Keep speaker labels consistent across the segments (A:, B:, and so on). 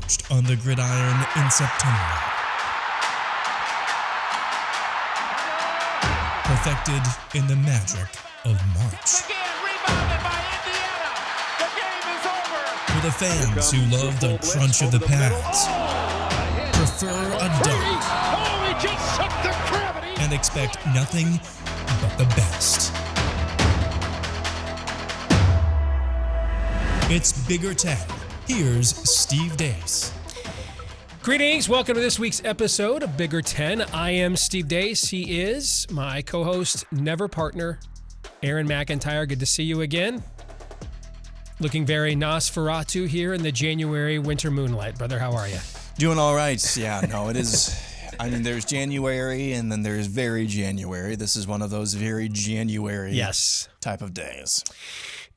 A: forged on the gridiron in September. Perfected in the magic of March.
B: Again, rebounded by Indiana. The game is over.
A: For the fans who love the crunch of the pads, prefer a dunk,
B: Oh, he just shook the gravity.
A: and expect nothing but the best. It's Bigger 10. Here's Steve Dace.
C: Greetings. Welcome to this week's episode of Bigger 10. I am Steve Dace. He is my co-host, never partner, Aaron McIntyre. Good to see you again. Looking very Nosferatu here in the January winter moonlight. Brother, how are you?
D: Doing all right. Yeah, no, it is. I mean, there's January and then there's very January. This is one of those very January type of days.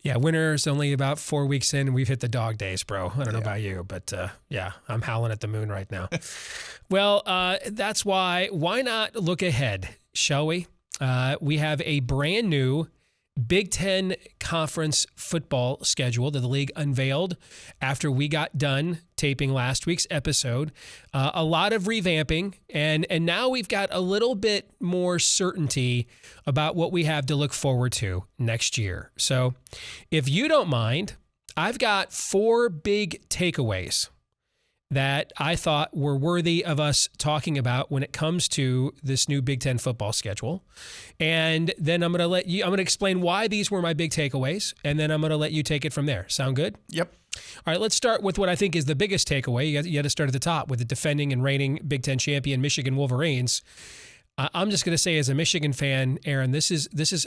C: Yeah, winter's only about 4 weeks in, and we've hit the dog days, bro. I don't know about you, but yeah, I'm howling at the moon right now. Well, that's why not look ahead, shall we? We have a brand new Big Ten Conference football schedule that the league unveiled after we got done taping last week's episode. A lot of revamping, and now we've got a little bit more certainty about what we have to look forward to next year. So if you don't mind, I've got 4 big takeaways that I thought were worthy of us talking about when it comes to this new Big Ten football schedule. And then I'm going to explain why these were my big takeaways, and then I'm going to let you take it from there. Sound good?
D: Yep.
C: All right, let's start with what I think is the biggest takeaway. You got to start at the top with the defending and reigning Big Ten champion Michigan Wolverines. I'm just going to say, as a Michigan fan, Aaron,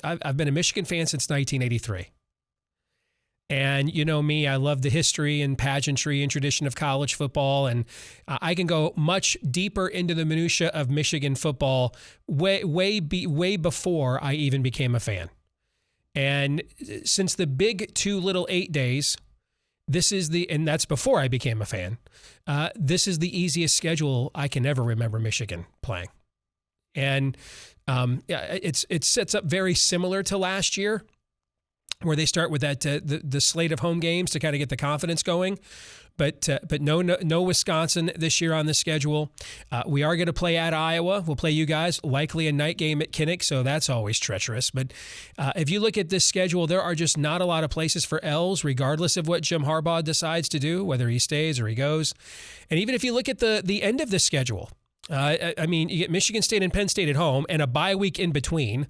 C: I've been a Michigan fan since 1983. And you know me, I love the history and pageantry and tradition of college football, and I can go much deeper into the minutia of Michigan football way before I even became a fan. Since the big 2 little 8 days, and that's before I became a fan, this is the easiest schedule I can ever remember Michigan playing. And it sets up very similar to last year, where they start with that the slate of home games to kind of get the confidence going, but no Wisconsin this year on the schedule. We are going to play at Iowa. We'll play you guys, likely a night game at Kinnick, so that's always treacherous. But if you look at this schedule, there are just not a lot of places for L's, regardless of what Jim Harbaugh decides to do, whether he stays or he goes. And even if you look at the end of the schedule, I mean, you get Michigan State and Penn State at home and a bye week in between.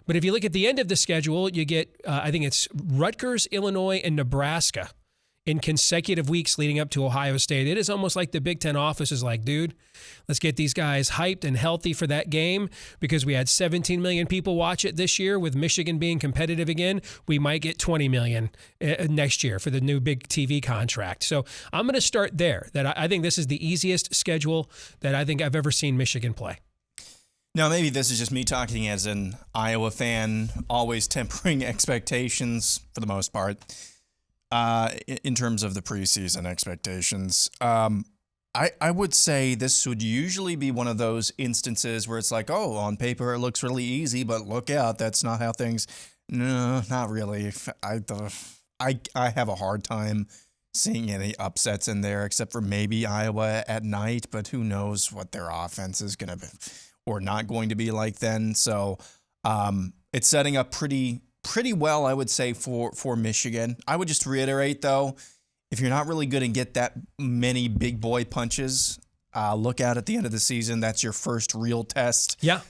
C: But if you look at the end of the schedule, you get, I think it's Rutgers, Illinois, and Nebraska in consecutive weeks leading up to Ohio State. It is almost like the Big Ten office is like, dude, let's get these guys hyped and healthy for that game, because we had 17 million people watch it this year. With Michigan being competitive again, we might get 20 million next year for the new big TV contract. So I'm going to start there. That I think this is the easiest schedule that I think I've ever seen Michigan play.
D: Now, maybe this is just me talking as an Iowa fan, always tempering expectations for the most part. In terms of the preseason expectations, I would say this would usually be one of those instances where it's like, oh, on paper it looks really easy, but look out, that's not how things. No, not really. I have a hard time seeing any upsets in there, except for maybe Iowa at night, but who knows what their offense is going to be or not going to be like then. So it's setting up pretty well, I would say, for Michigan. I would just reiterate, though, if you're not really good and get that many big boy punches, look out at the end of the season. That's your first real test.
C: Yeah.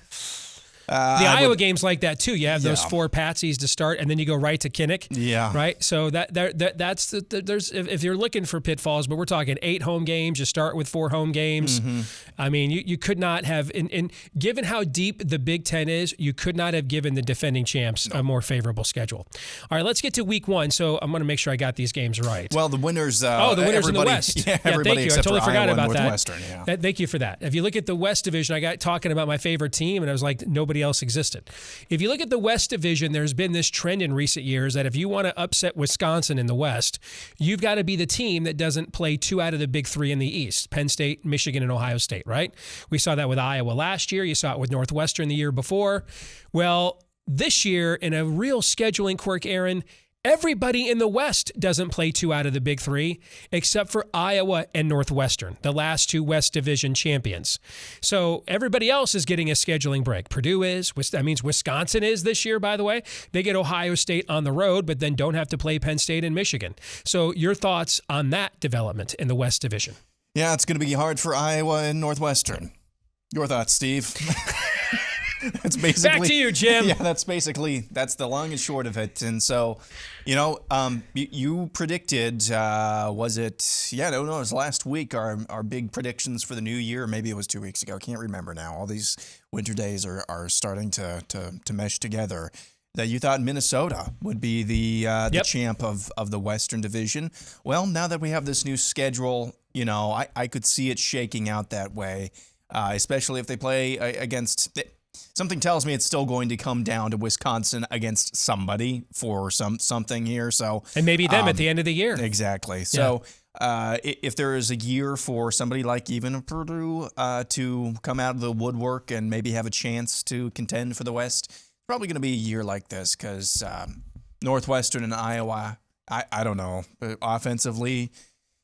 C: The Iowa game's like that too. You have those 4 patsies to start, and then you go right to Kinnick.
D: Yeah.
C: Right. So that's there's if you're looking for pitfalls, but we're talking 8 home games. You start with 4 home games. Mm-hmm. I mean, you could not have, in given how deep the Big Ten is, you could not have given the defending champs a more favorable schedule. All right, let's get to week 1. So I'm going to make sure I got these games right.
D: Well, the winners.
C: The winners in the West.
D: Yeah,
C: thank you. I totally forgot about that.
D: Western, yeah.
C: Thank you for that. If you look at the West Division, I got talking about my favorite team, and I was like, nobody else existed. If you look at the West Division, there's been this trend in recent years that if you want to upset Wisconsin in the West, you've got to be the team that doesn't play 2 out of the big 3 in the East: Penn State, Michigan, and Ohio State, right? We saw that with Iowa last year. You saw it with Northwestern the year before. Well, this year, in a real scheduling quirk, Aaron, Everybody in the West doesn't play 2 out of the big 3, except for Iowa and Northwestern, the last 2 West Division champions. So everybody else is getting a scheduling break. Purdue is. That means Wisconsin is this year, by the way. They get Ohio State on the road, but then don't have to play Penn State and Michigan. So your thoughts on that development in the West Division?
D: Yeah, it's going to be hard for Iowa and Northwestern. Your thoughts, Steve? That's basically
C: back to you, Jim.
D: Yeah, that's the long and short of it. And so, you predicted, it was last week, our big predictions for the new year. Maybe it was 2 weeks ago. I can't remember now. All these winter days are starting to mesh together. That you thought Minnesota would be the champ of the Western Division. Well, now that we have this new schedule, I could see it shaking out that way, especially if they play against. Something tells me it's still going to come down to Wisconsin against somebody for something here. So
C: and maybe them at the end of the year.
D: Exactly. So if there is a year for somebody like even Purdue to come out of the woodwork and maybe have a chance to contend for the West, it's probably going to be a year like this because Northwestern and Iowa, I don't know, offensively,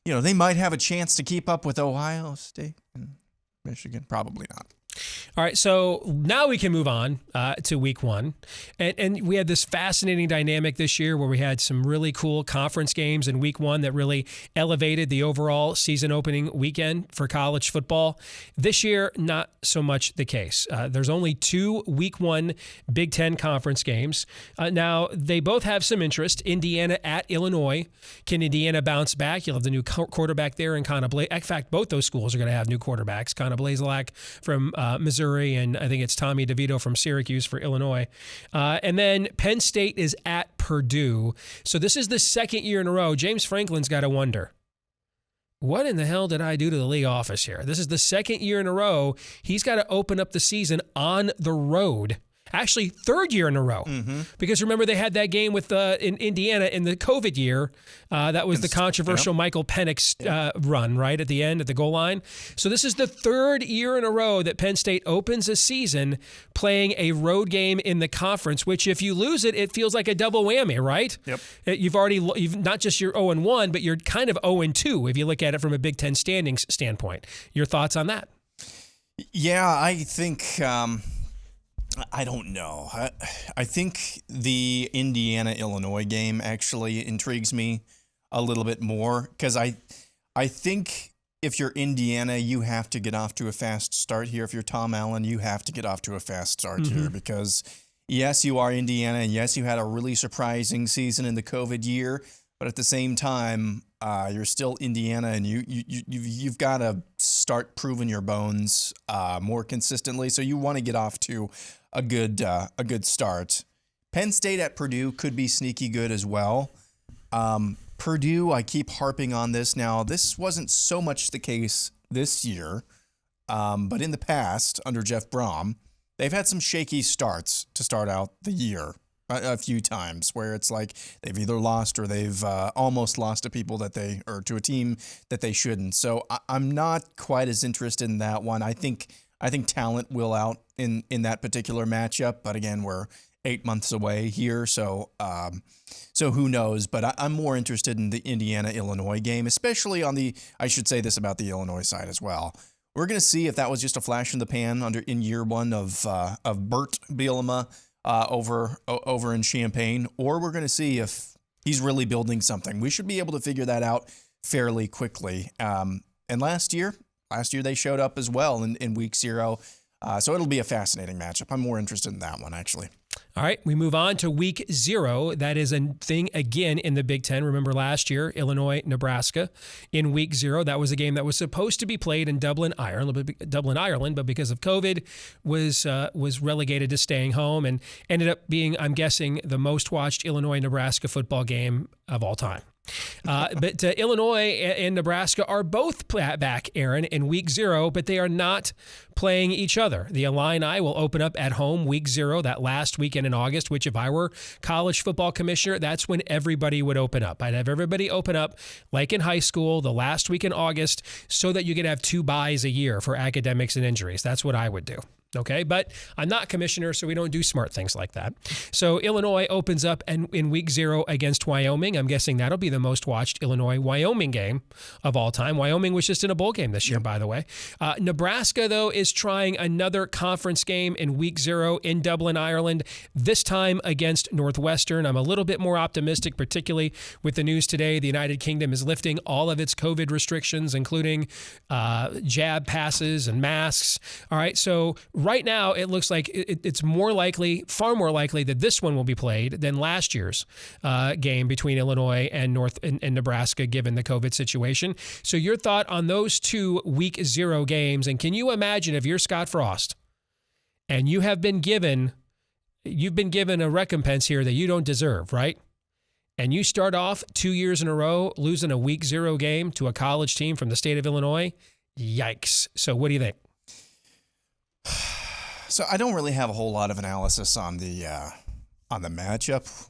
D: they might have a chance to keep up with Ohio State and Michigan. Probably not.
C: All right, so now we can move on to week 1. And we had this fascinating dynamic this year where we had some really cool conference games in week 1 that really elevated the overall season opening weekend for college football. This year, not so much the case. There's only 2 week 1 Big Ten conference games. Now, they both have some interest. Indiana at Illinois. Can Indiana bounce back? You'll have the new quarterback there in Connor Blake. In fact, both those schools are going to have new quarterbacks. Connor Blazalak from Missouri, and I think it's Tommy DeVito from Syracuse for Illinois. And then Penn State is at Purdue. So this is the second year in a row. James Franklin's got to wonder, what in the hell did I do to the league office here? This is the second year in a row. He's got to open up the season on the road. Actually, third year in a row. Mm-hmm. Because remember, they had that game with in Indiana in the COVID year. That was the controversial Michael Penix run, right, at the end, at the goal line. So this is the third year in a row that Penn State opens a season playing a road game in the conference, which if you lose it, it feels like a double whammy, right?
D: Yep.
C: You've not just you're 0-1, but you're kind of 0-2 if you look at it from a Big Ten standings standpoint. Your thoughts on that?
D: Yeah, I think... I don't know. I think the Indiana-Illinois game actually intrigues me a little bit more because I think if you're Indiana, you have to get off to a fast start here. If you're Tom Allen, you have to get off to a fast start here because, yes, you are Indiana, and yes, you had a really surprising season in the COVID year, but at the same time, you're still Indiana, and you've got to start proving your bones more consistently. So you want to get off to a good start. Penn State at Purdue could be sneaky good as well. Purdue, I keep harping on this now. This wasn't so much the case this year, but in the past under Jeff Brom, they've had some shaky starts to start out the year. A few times where it's like they've either lost or they've almost lost to people or to a team that they shouldn't. So I'm not quite as interested in that one. I think talent will out in that particular matchup, but again, we're 8 months away here, so who knows? But I'm more interested in the Indiana-Illinois game, especially I should say this about the Illinois side as well. We're going to see if that was just a flash in the pan in year 1 of Bert Bielema. Over in Champaign, or we're going to see if he's really building something. We should be able to figure that out fairly quickly. And last year they showed up as well in week 0. So it'll be a fascinating matchup. I'm more interested in that one, actually.
C: All right, we move on to week 0. That is a thing again in the Big Ten. Remember last year, Illinois, Nebraska in week 0. That was a game that was supposed to be played in Dublin, Ireland, but because of COVID was relegated to staying home and ended up being, I'm guessing, the most watched Illinois-Nebraska football game of all time. But Illinois and Nebraska are both back, Aaron, in week 0, but they are not playing each other. The Illini will open up at home week 0, that last weekend in August, which if I were college football commissioner, that's when everybody would open up. I'd have everybody open up like in high school, the last week in August, so that you could have 2 byes a year for academics and injuries. That's what I would do. Okay, but I'm not commissioner, so we don't do smart things like that. So Illinois opens up in week 0 against Wyoming. I'm guessing that'll be the most watched Illinois-Wyoming game of all time. Wyoming was just in a bowl game this year, by the way. Nebraska, though, is trying another conference game in week 0 in Dublin, Ireland, this time against Northwestern. I'm a little bit more optimistic, particularly with the news today. The United Kingdom is lifting all of its COVID restrictions, including jab passes and masks. All right, so right now, it looks like it's more likely, far more likely, that this one will be played than last year's game between Illinois and Nebraska, given the COVID situation. So your thought on those 2 week 0 games, and can you imagine if you're Scott Frost and you've been given a recompense here that you don't deserve, right? And you start off 2 years in a row losing a week 0 game to a college team from the state of Illinois? Yikes. So what do you think?
D: So I don't really have a whole lot of analysis on the matchup.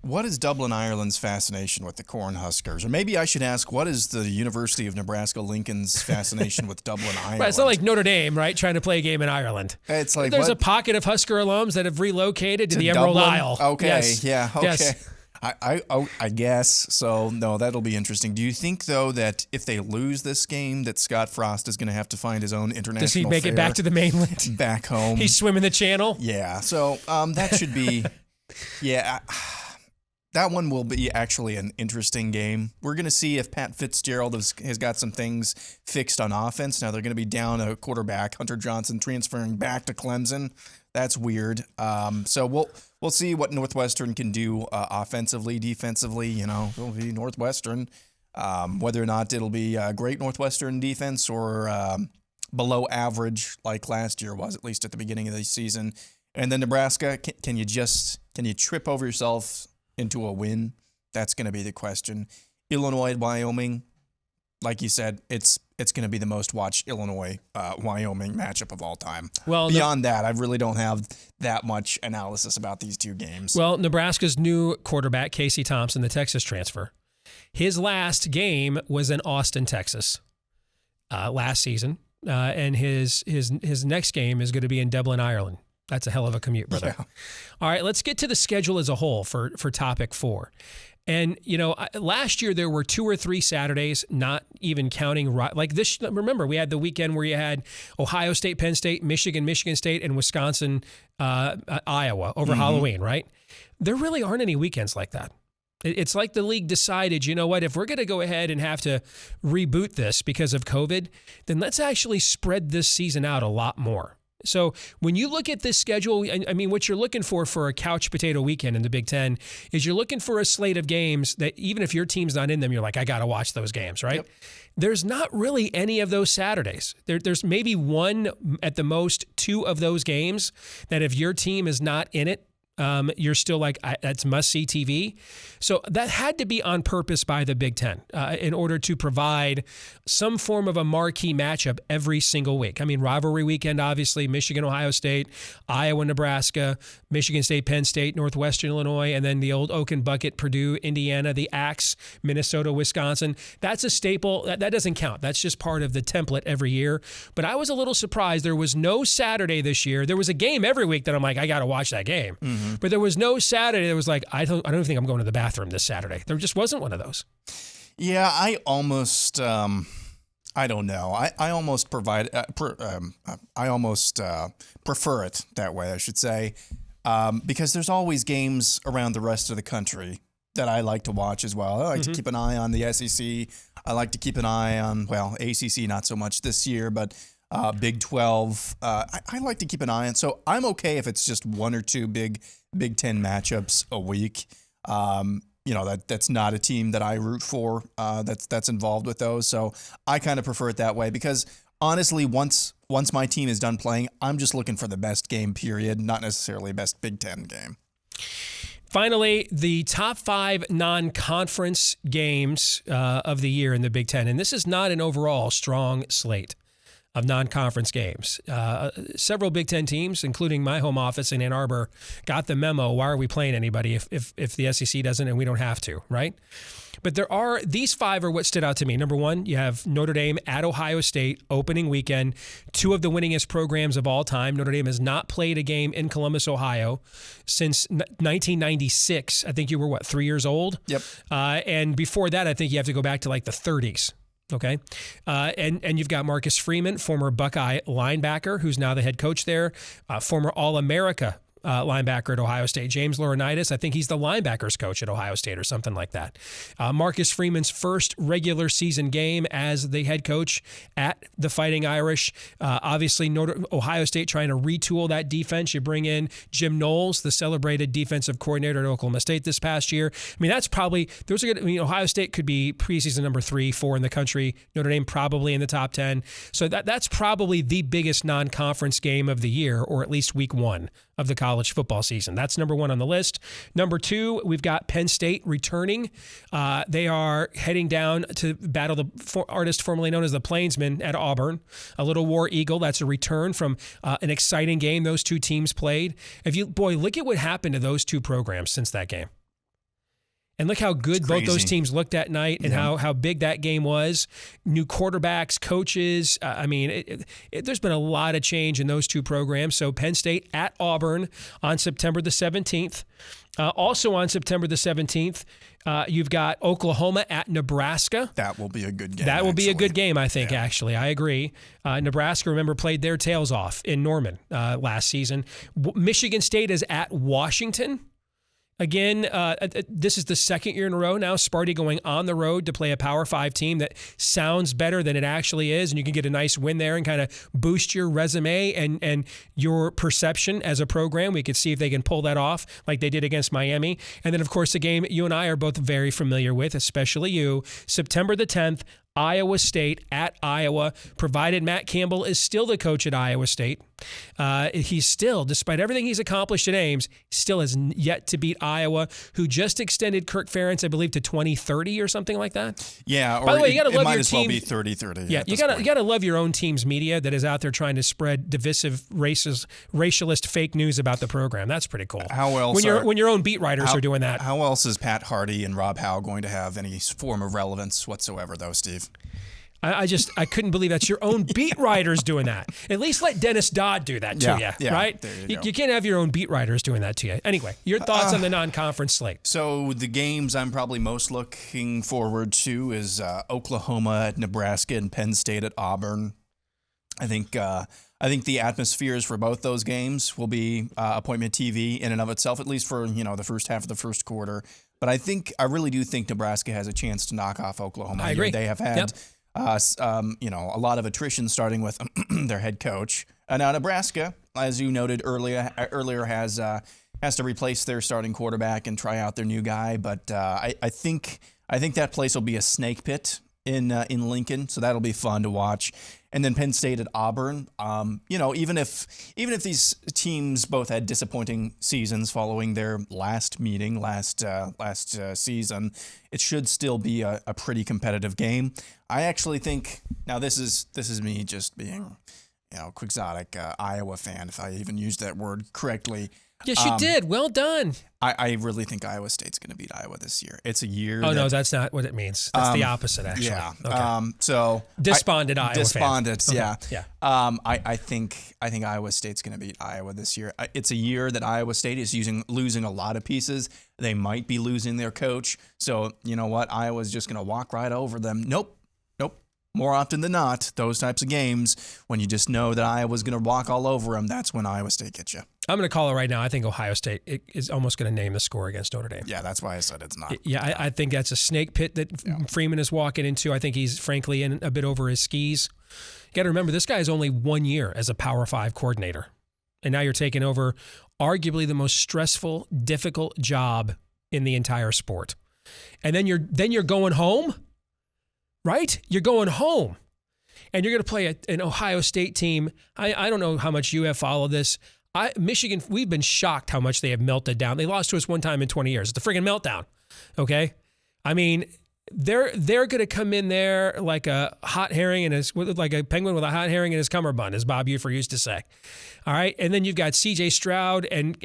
D: What is Dublin, Ireland's fascination with the Cornhuskers? Or maybe I should ask, what is the University of Nebraska-Lincoln's fascination with Dublin, Ireland?
C: Right, it's not like Notre Dame, right, trying to play a game in Ireland.
D: It's like
C: there's a pocket of Husker alums that have relocated to the Emerald
D: Dublin?
C: Isle.
D: Okay,
C: yes.
D: yeah, okay.
C: Yes.
D: I guess. So, no, that'll be interesting. Do you think, though, that if they lose this game, that Scott Frost is going to have to find his own international
C: Does he make
D: fare
C: it back to the mainland?
D: Back home.
C: He's swimming the channel?
D: Yeah. So, that should be, yeah, that one will be actually an interesting game. We're going to see if Pat Fitzgerald has got some things fixed on offense. Now, they're going to be down a quarterback, Hunter Johnson, transferring back to Clemson. That's weird. So we'll see what Northwestern can do offensively, defensively. You know, it'll be Northwestern. Whether or not it'll be a great Northwestern defense or below average like last year was, at least at the beginning of the season. And then Nebraska, can you trip over yourself into a win? That's going to be the question. Illinois, Wyoming, like you said, it's going to be the most watched Illinois-Wyoming matchup of all time. Well, beyond that, I really don't have that much analysis about these 2 games.
C: Well, Nebraska's new quarterback, Casey Thompson, the Texas transfer, his last game was in Austin, Texas, last season, and his next game is going to be in Dublin, Ireland. That's a hell of a commute, brother. Yeah. All right, let's get to the schedule as a whole for topic 4. And, you know, last year there were 2 or 3 Saturdays, not even counting, like this. Remember, we had the weekend where you had Ohio State, Penn State, Michigan, Michigan State, and Wisconsin, Iowa over Halloween, right? There really aren't any weekends like that. It's like the league decided, you know what, if we're going to go ahead and have to reboot this because of COVID, then let's actually spread this season out a lot more. So when you look at this schedule, I mean, what you're looking for a couch potato weekend in the Big Ten is you're looking for a slate of games that even if your team's not in them, you're like, I got to watch those games, right? Yep. There's not really any of those Saturdays. There's maybe one, at the most 2 of those games that if your team is not in it, you're still like, that's must-see TV. So that had to be on purpose by the Big Ten in order to provide some form of a marquee matchup every single week. I mean, rivalry weekend, obviously, Michigan, Ohio State, Iowa, Nebraska, Michigan State, Penn State, Northwestern Illinois, and then the old Oak and Bucket, Purdue, Indiana, the Axe, Minnesota, Wisconsin. That's a staple. That doesn't count. That's just part of the template every year. But I was a little surprised. There was no Saturday this year. There was a game every week that I'm like, I got to watch that game. Mm-hmm. But there was no Saturday that was like, I don't think I'm going to the bathroom this Saturday. There just wasn't one of those.
D: Yeah, I almost, I don't know. I almost provide, I almost prefer it that way, I should say, because there's always games around the rest of the country that I like to watch as well. I like to keep an eye on the SEC. I like to keep an eye on, well, ACC not so much this year, but Big 12. I like to keep an eye on. So I'm okay if it's just 1 or 2 Big Ten matchups a week. You know, that's not a team that I root for that's involved with those. So I kind of prefer it that way because honestly, once my team is done playing, I'm just looking for the best game, period, not necessarily best Big Ten game.
C: Finally, the top 5 non-conference games of the year in the Big Ten. And this is not an overall strong slate. of non-conference games. Several Big Ten teams, including my home office in Ann Arbor, got the memo. Why are we playing anybody if the SEC doesn't and we don't have to, right? But these 5 are what stood out to me. Number 1, you have Notre Dame at Ohio State, opening weekend, 2 of the winningest programs of all time. Notre Dame has not played a game in Columbus, Ohio since 1996. I think you were, 3 years old?
D: Yep.
C: And before that, I think you have to go back to like the 30s. Okay. And you've got Marcus Freeman, former Buckeye linebacker, who's now the head coach there, former All-America linebacker at Ohio State. James Laurinaitis, I think he's the linebackers coach at Ohio State or something like that. Marcus Freeman's first regular season game as the head coach at the Fighting Irish. Obviously, Ohio State trying to retool that defense. You bring in Jim Knowles, the celebrated defensive coordinator at Oklahoma State this past year. I mean, that's probably, those are good. I mean, Ohio State could be preseason number 3, 4 in the country. Notre Dame probably in the top 10. So that's probably the biggest non-conference game of the year, or at least week 1 of the college football season. That's number 1 on the list. Number 2, we've got Penn State returning. They are heading down to battle the artist formerly known as the Plainsmen at Auburn. A little War Eagle. That's a return from an exciting game those 2 teams played. Look at what happened to those 2 programs since that game. And look how good both those teams looked that night and how big that game was. New quarterbacks, coaches. There's been a lot of change in those 2 programs. So Penn State at Auburn on September the 17th. Also on September the 17th, you've got Oklahoma at Nebraska.
D: That will be a good game.
C: That will be a good game, I think, actually. I agree. Nebraska, remember, played their tails off in Norman last season. Michigan State is at Washington. Again, this is the second year in a row now, Sparty going on the road to play a Power 5 team that sounds better than it actually is, and you can get a nice win there and kind of boost your resume and your perception as a program. We could see if they can pull that off like they did against Miami. And then, of course, the game you and I are both very familiar with, especially you, September the 10th, Iowa State at Iowa, provided Matt Campbell is still the coach at Iowa State. He's still, despite everything he's accomplished at Ames, still has yet to beat Iowa, who just extended Kirk Ferentz, I believe, to 2030 or something like that.
D: Yeah,
C: by the way, you got to love
D: might
C: your
D: as
C: team.
D: Well be 30-30.
C: Yeah, you got to love your own team's media that is out there trying to spread divisive, racialist fake news about the program. That's pretty cool.
D: How else
C: when your own beat writers are doing that?
D: How else is Pat Hardy and Rob Howe going to have any form of relevance whatsoever, though, Steve?
C: I couldn't believe that's your own beat writers doing that. At least let Dennis Dodd do that to you, right? You can't have your own beat writers doing that to you. Anyway, your thoughts on the non-conference slate?
D: So the games I'm probably most looking forward to is Oklahoma at Nebraska and Penn State at Auburn. I think the atmospheres for both those games will be appointment TV in and of itself, at least for the first half of the first quarter. But I really do think Nebraska has a chance to knock off Oklahoma.
C: I agree.
D: They have had. A lot of attrition starting with their head coach. Now Nebraska, as you noted earlier has to replace their starting quarterback and try out their new guy. But I think that place will be a snake pit in Lincoln, so that'll be fun to watch. And then Penn State at Auburn. Even if these teams both had disappointing seasons following their last meeting last season, it should still be a pretty competitive game. I actually think, now this is me just being quixotic Iowa fan, if I even used that word correctly.
C: Yes, you did. Well done.
D: I really think Iowa State's going to beat Iowa this year. It's a year.
C: Oh, no, that's not what it means. That's the opposite, actually.
D: Yeah.
C: Okay.
D: So
C: despondent Iowa
D: despondent,
C: fan.
D: yeah.
C: Yeah.
D: I think Iowa State's going to beat Iowa this year. It's a year that Iowa State is losing a lot of pieces. They might be losing their coach. So, you know what? Iowa's just going to walk right over them. Nope. More often than not, those types of games, when you just know that Iowa's going to walk all over them, that's when Iowa State gets you.
C: I'm going to call it right now. I think Ohio State is almost going to name the score against Notre Dame.
D: Yeah, that's why I said it's not.
C: Yeah, I think that's a snake pit that Freeman is walking into. I think he's, frankly, in a bit over his skis. You got to remember, this guy has only 1 year as a Power 5 coordinator. And now you're taking over arguably the most stressful, difficult job in the entire sport. And then you're going home? Right? You're going home and you're going to play an Ohio State team. I don't know how much you have followed this. Michigan, we've been shocked how much they have melted down. They lost to us one time in 20 years. It's a friggin' meltdown. Okay? I mean, they're going to come in there like a hot herring like a penguin with a hot herring in his cummerbund, as Bob Ufer used to say. All right, and then you've got C.J. Stroud and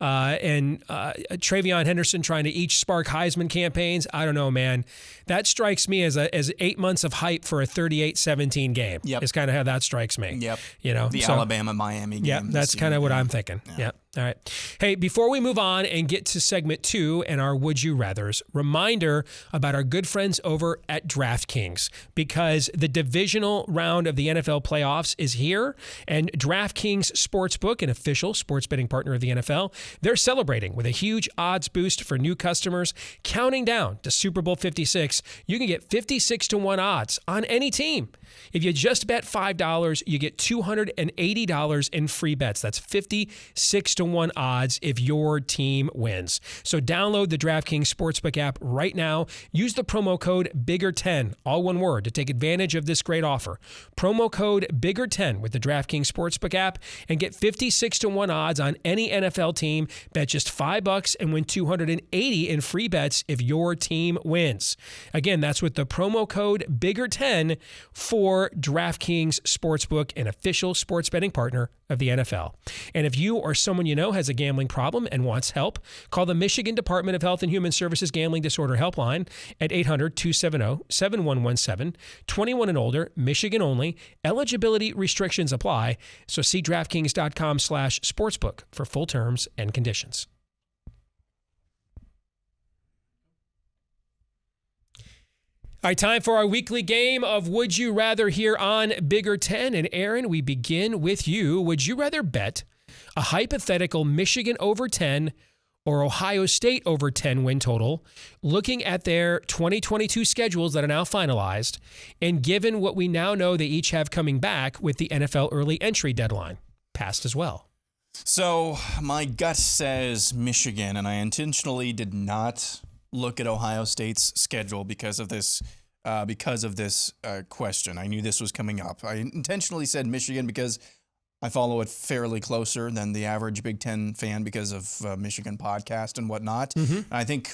C: Travion Henderson trying to each spark Heisman campaigns. I don't know, man. That strikes me as 8 months of hype for a 38-17 game.
D: Yep.
C: Is kind of how that strikes me.
D: Yep.
C: The
D: Alabama-Miami game.
C: Yeah, that's kind of what I'm thinking. Yeah. All right. Hey, before we move on and get to segment 2 and our Would You Rathers, reminder about our good friends over at DraftKings, because the divisional round of the NFL playoffs is here, and DraftKings Sportsbook, an official sports betting partner of the NFL, they're celebrating with a huge odds boost for new customers. Counting down to Super Bowl 56, you can get 56-1 odds on any team. If you just bet $5, you get $280 in free bets. That's 56-1 odds if your team wins. So download the DraftKings Sportsbook app right now. Use the promo code BIGGER10, all one word, to take advantage of this great offer. Promo code BIGGER10 with the DraftKings Sportsbook app and get 56-1 odds on any NFL team. Bet just $5 and win $280 in free bets if your team wins. Again, that's with the promo code BIGGER10 for DraftKings Sportsbook, an official sports betting partner of the NFL. And if you or someone you know has a gambling problem and wants help, call the Michigan Department of Health and Human Services Gambling Disorder Helpline at 800-270-7117. 21 and older, Michigan only. Eligibility restrictions apply. So see DraftKings.com/sportsbook for full terms and conditions. All right, time for our weekly game of Would You Rather here on Bigger 10. And Aaron, we begin with you. Would you rather bet a hypothetical Michigan over 10 or Ohio State over 10 win total, looking at their 2022 schedules that are now finalized, and given what we now know they each have coming back with the NFL early entry deadline passed as well?
D: So my gut says Michigan, and I intentionally did not look at Ohio State's schedule because of this question. I knew this was coming up. I intentionally said Michigan because I follow it fairly closer than the average Big Ten fan because of Michigan podcast and whatnot. Mm-hmm. I think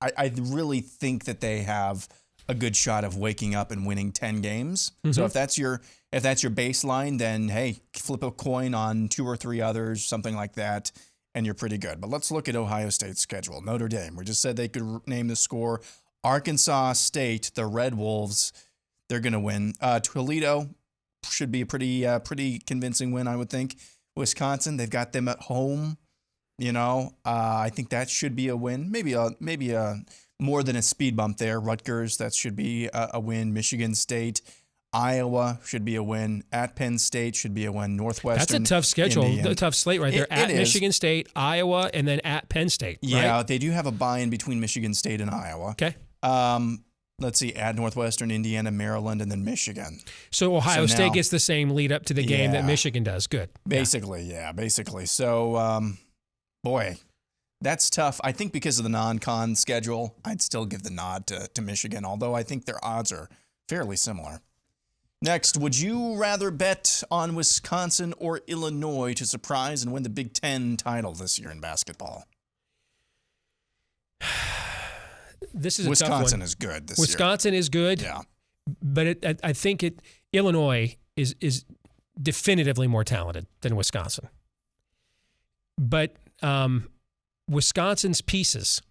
D: I really think that they have a good shot of waking up and winning 10 games. Mm-hmm. So if that's your baseline, then hey, flip a coin on 2 or 3 others, something like that, and you're pretty good. But let's look at Ohio State's schedule. Notre Dame, we just said they could name the score. Arkansas State, the Red Wolves, they're going to win. Toledo should be a pretty convincing win, I would think. Wisconsin, they've got them at home. I think that should be a win. Maybe a more than a speed bump there. Rutgers, that should be a win. Michigan State. Iowa should be a win. At Penn State should be a win. Northwestern.
C: That's a tough schedule,
D: Indiana.
C: a tough slate right there. At Michigan State, Iowa, and then at Penn State.
D: Yeah,
C: right?
D: They do have a bye-in between Michigan State and Iowa.
C: Okay.
D: Let's see, at Northwestern, Indiana, Maryland, and then Michigan.
C: So Ohio State gets the same lead up to the game that Michigan does. Good.
D: Basically. So, boy, that's tough. I think because of the non-con schedule, I'd still give the nod to Michigan, although I think their odds are fairly similar. Next, would you rather bet on Wisconsin or Illinois to surprise and win the Big Ten title this year in basketball?
C: This is a
D: Wisconsin
C: tough one.
D: is good this
C: Wisconsin
D: year.
C: is good.
D: Yeah.
C: But I think Illinois is definitively more talented than Wisconsin. But Wisconsin's pieces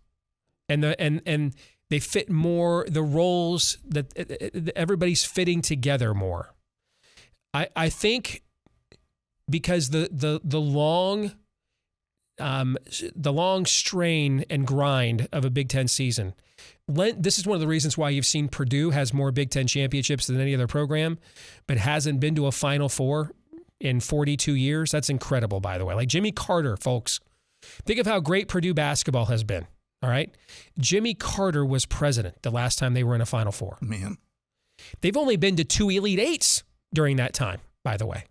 C: and they fit more the roles that everybody's fitting together more. I think because the long strain and grind of a Big Ten season. This is one of the reasons why you've seen Purdue has more Big Ten championships than any other program, but hasn't been to a Final Four in 42 years. That's incredible, by the way. Like Jimmy Carter, folks. Think of how great Purdue basketball has been. All right. Jimmy Carter was president the last time they were in a Final Four.
D: Man.
C: They've only been to 2 Elite Eights during that time, by the way.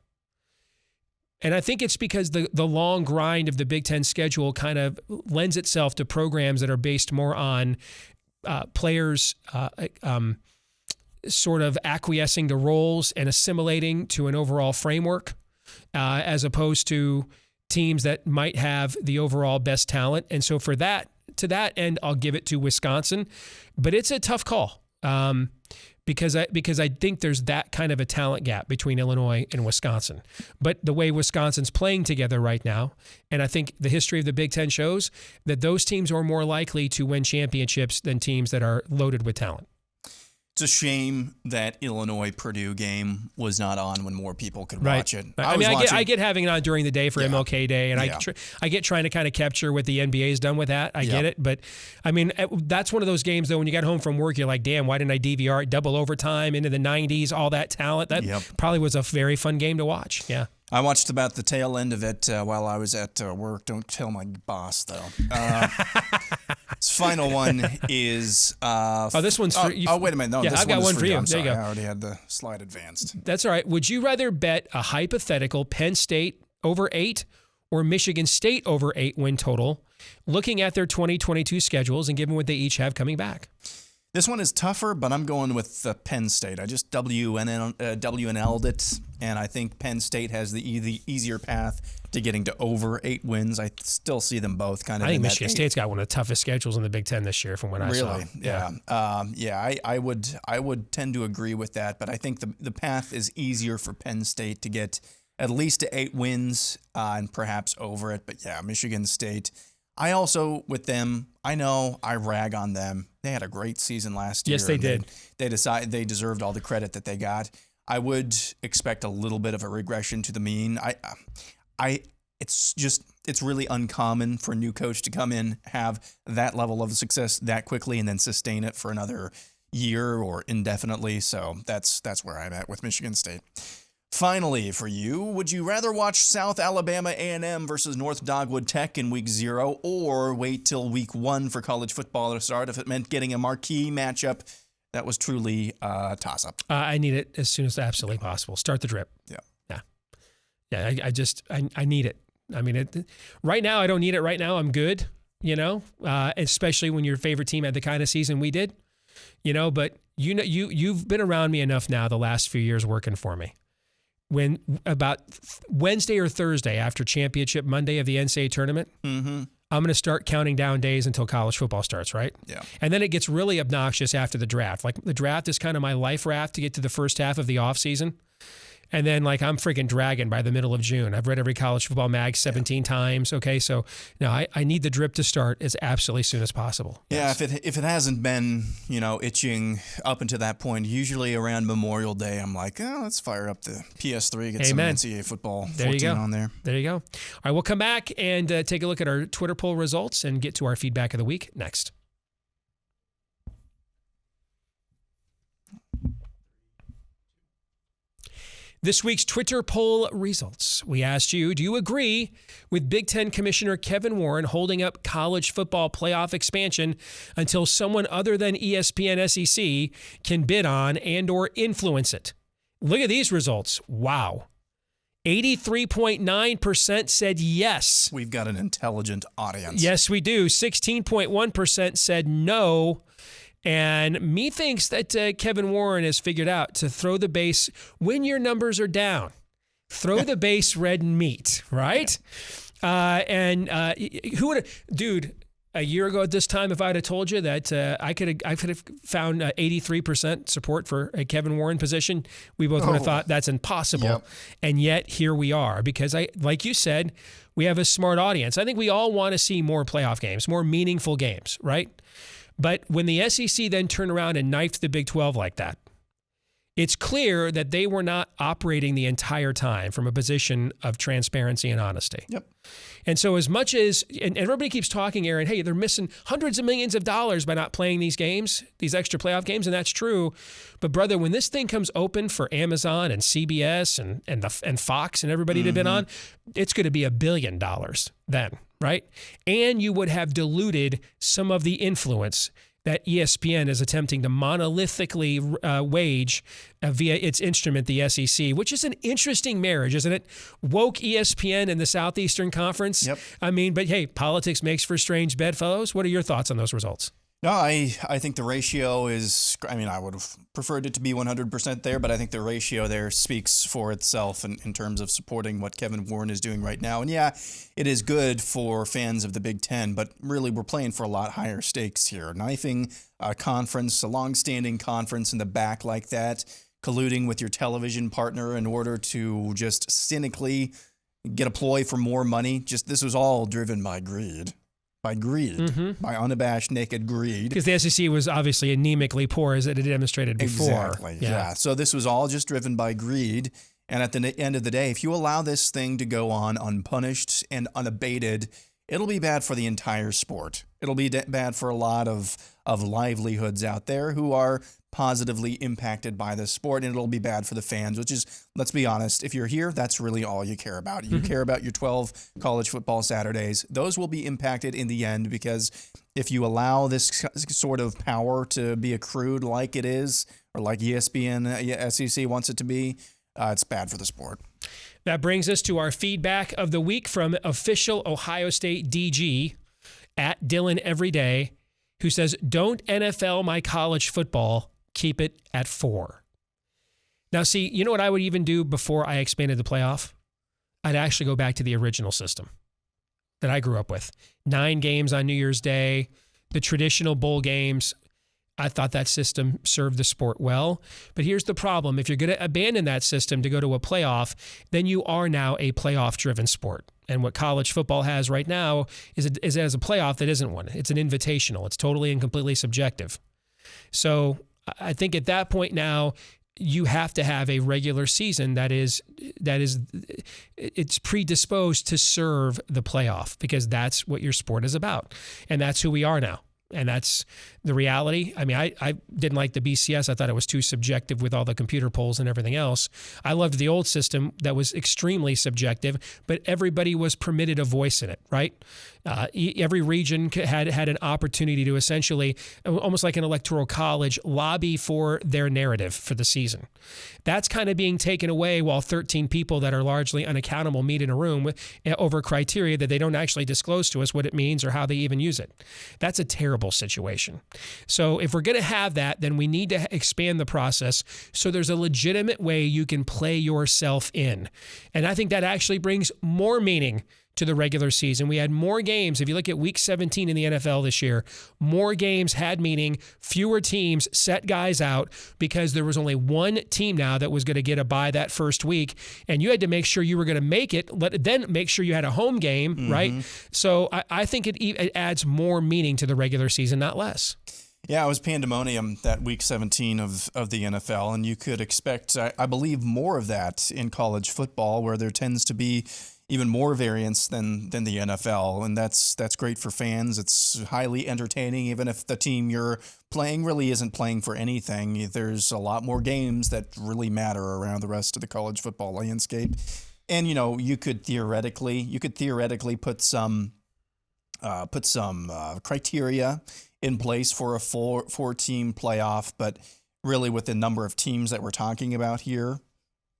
C: And I think it's because the long grind of the Big Ten schedule kind of lends itself to programs that are based more on players sort of acquiescing to roles and assimilating to an overall framework, as opposed to teams that might have the overall best talent. And so for that to that end, I'll give it to Wisconsin, but it's a tough call. Because I think there's that kind of a talent gap between Illinois and Wisconsin. But the way Wisconsin's playing together right now, and I think the history of the Big Ten shows that those teams are more likely to win championships than teams that are loaded with talent.
D: It's a shame that Illinois-Purdue game was not on when more people could watch it.
C: I get having it on during the day for MLK Day, and I get trying to kind of capture what the NBA's done with that. I get it, but I mean, that's one of those games, though, when you got home from work, you're like, damn, why didn't I DVR it? Double overtime into the 90s, all that talent. That probably was a very fun game to watch. Yeah.
D: I watched about the tail end of it while I was at work. Don't tell my boss, though. This final one is...
C: this one's for you.
D: Oh, wait a minute. No,
C: yeah,
D: this
C: I've got one for you.
D: I'm
C: there
D: sorry,
C: you go.
D: I already had the slide advanced.
C: That's all right. Would you rather bet a hypothetical Penn State over 8 or Michigan State over 8 win total, looking at their 2022 schedules and given what they each have coming back?
D: This one is tougher, but I'm going with Penn State. I just WNL'd it, and I think Penn State has the easier path to getting to over 8 wins. I still see them both kind of.
C: I think Michigan State's got one of the toughest schedules in the Big Ten this year, from what I saw.
D: Really? Yeah. I would tend to agree with that, but I think the path is easier for Penn State to get at least to 8 wins and perhaps over it. But yeah, Michigan State. I also, with them, I know I rag on them. They had a great season last year.
C: Yes, they did.
D: They deserved all the credit that they got. I would expect a little bit of a regression to the mean. It's really uncommon for a new coach to come in, have that level of success that quickly, and then sustain it for another year or indefinitely. So that's where I'm at with Michigan State. Finally, for you, would you rather watch South Alabama A&M versus North Dogwood Tech in Week 0 or wait till Week 1 for college football to start if it meant getting a marquee matchup that was truly a toss-up?
C: I need it as soon as absolutely possible. Start the drip. Yeah. I need it. I mean, right now, I don't need it right now. I'm good, especially when your favorite team had the kind of season we did, but you've been around me enough now the last few years working for me. When about Wednesday or Thursday after championship Monday of the NCAA tournament, I'm going to start counting down days until college football starts, right?
D: Yeah.
C: And then it gets really obnoxious after the draft. Like the draft is kind of my life raft to get to the first half of the offseason. And then I'm freaking dragging by the middle of June. I've read every college football mag 17 times. Okay, so no, I need the drip to start as absolutely soon as possible.
D: Yeah,
C: Yes.
D: if it hasn't been, itching up until that point, usually around Memorial Day, I'm like, let's fire up the PS3, get some NCAA football 14 on there.
C: There you go. All right, we'll come back and take a look at our Twitter poll results and get to our feedback of the week next. This week's Twitter poll results. We asked you, do you agree with Big Ten Commissioner Kevin Warren holding up college football playoff expansion until someone other than ESPN SEC can bid on and or influence it? Look at these results. Wow. 83.9% said yes.
D: We've got an intelligent audience.
C: Yes, we do. 16.1% said no. And me thinks that Kevin Warren has figured out to throw the base when your numbers are down. Throw the base red meat, right? Yeah. Who would have, dude? A year ago at this time, if I'd have told you that I could have found 83% support for a Kevin Warren position, we both would have thought that's impossible. Yep. And yet here we are, because like you said, we have a smart audience. I think we all want to see more playoff games, more meaningful games, right? But when the SEC then turned around and knifed the Big 12 like that, it's clear that they were not operating the entire time from a position of transparency and honesty.
D: Yep.
C: And so as much as, and everybody keeps talking, Aaron, hey, they're missing hundreds of millions of dollars by not playing these games, these extra playoff games, and that's true. But brother, when this thing comes open for Amazon and CBS and Fox and everybody to bid on, it's going to be $1 billion then, right? And you would have diluted some of the influence that ESPN is attempting to monolithically wage via its instrument, the SEC, which is an interesting marriage, isn't it? Woke ESPN and the Southeastern Conference.
D: Yep.
C: I mean, but hey, politics makes for strange bedfellows. What are your thoughts on those results?
D: No, I think the ratio is, I mean, I would have preferred it to be 100% there, but I think the ratio there speaks for itself in terms of supporting what Kevin Warren is doing right now. And yeah, it is good for fans of the Big Ten, but really we're playing for a lot higher stakes here. Knifing a conference, a long-standing conference in the back like that, colluding with your television partner in order to just cynically get a ploy for more money. Just this was all driven by greed. By unabashed, naked greed.
C: Because the SEC was obviously anemically poor, as it had demonstrated before.
D: Exactly, yeah. So this was all just driven by greed. And at the end of the day, if you allow this thing to go on unpunished and unabated, it'll be bad for the entire sport. It'll be bad for a lot of livelihoods out there who are positively impacted by this sport, and it'll be bad for the fans, which is, let's be honest, if you're here, that's really all you care about. You care about your 12 college football Saturdays. Those will be impacted in the end, because if you allow this sort of power to be accrued like it is, or like ESPN, SEC wants it to be, it's bad for the sport.
C: That brings us to our feedback of the week from official Ohio State DG at Dylan Everyday, who says, "Don't NFL my college football. Keep it at 4." Now, see, you know what I would even do before I expanded the playoff? I'd actually go back to the original system that I grew up with. 9 games on New Year's Day, the traditional bowl games. I thought that system served the sport well. But here's the problem. If you're going to abandon that system to go to a playoff, then you are now a playoff-driven sport. And what college football has right now is as a playoff that isn't one. It's an invitational. It's totally and completely subjective. So I think at that point now, you have to have a regular season that is it's predisposed to serve the playoff, because that's what your sport is about. And that's who we are now. And that's the reality. I mean, I didn't like the BCS. I thought it was too subjective with all the computer polls and everything else. I loved the old system that was extremely subjective, but everybody was permitted a voice in it, right? Every region had an opportunity to essentially, almost like an electoral college, lobby for their narrative for the season. That's kind of being taken away while 13 people that are largely unaccountable meet in a room over criteria that they don't actually disclose to us what it means or how they even use it. That's a terrible situation. So if we're going to have that, then we need to expand the process so there's a legitimate way you can play yourself in. And I think that actually brings more meaning to the regular season. We had more games. If you look at week 17 in the NFL this year, more games had meaning, fewer teams set guys out, because there was only one team now that was going to get a bye that first week, and you had to make sure you were going to make it, then make sure you had a home game, right? So I think it adds more meaning to the regular season, not less.
D: Yeah, it was pandemonium that week 17 of the NFL, and you could expect, I believe, more of that in college football, where there tends to be even more variance than the NFL, and that's great for fans. It's highly entertaining, even if the team you're playing really isn't playing for anything. There's a lot more games that really matter around the rest of the college football landscape. And you could theoretically put some criteria in place for a four-team playoff, but really with the number of teams that we're talking about here,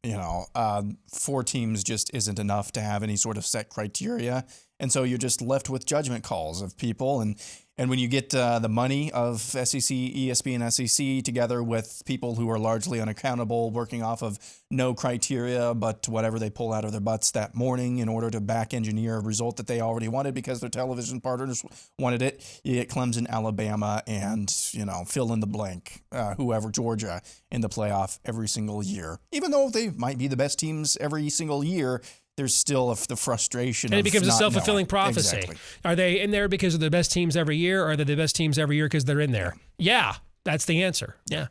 D: 4 teams just isn't enough to have any sort of set criteria. And so you're just left with judgment calls of people. And when you get the money of SEC, ESPN, SEC together with people who are largely unaccountable, working off of no criteria, but whatever they pull out of their butts that morning in order to back engineer a result that they already wanted because their television partners wanted it, you get Clemson, Alabama, and, fill in the blank, whoever, Georgia, in the playoff every single year. Even though they might be the best teams every single year, there's still the frustration.
C: And it becomes a self-fulfilling prophecy.
D: Exactly.
C: Are they in there because of the best teams every year, or are they the best teams every year because they're in there? Yeah, that's the answer. Yeah.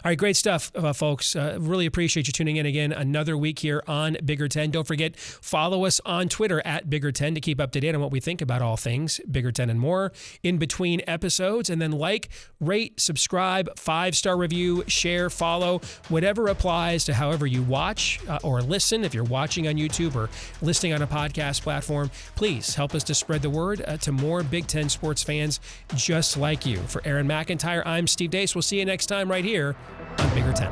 C: All right, great stuff, folks. Really appreciate you tuning in again. Another week here on Bigger 10. Don't forget, follow us on Twitter at Bigger 10 to keep up to date on what we think about all things Bigger 10 and more in between episodes. And then rate, subscribe, 5-star review, share, follow, whatever applies to however you watch or listen. If you're watching on YouTube or listening on a podcast platform, please help us to spread the word to more Big 10 sports fans just like you. For Aaron McIntyre, I'm Steve Dace. We'll see you next time right here on Bigger 10.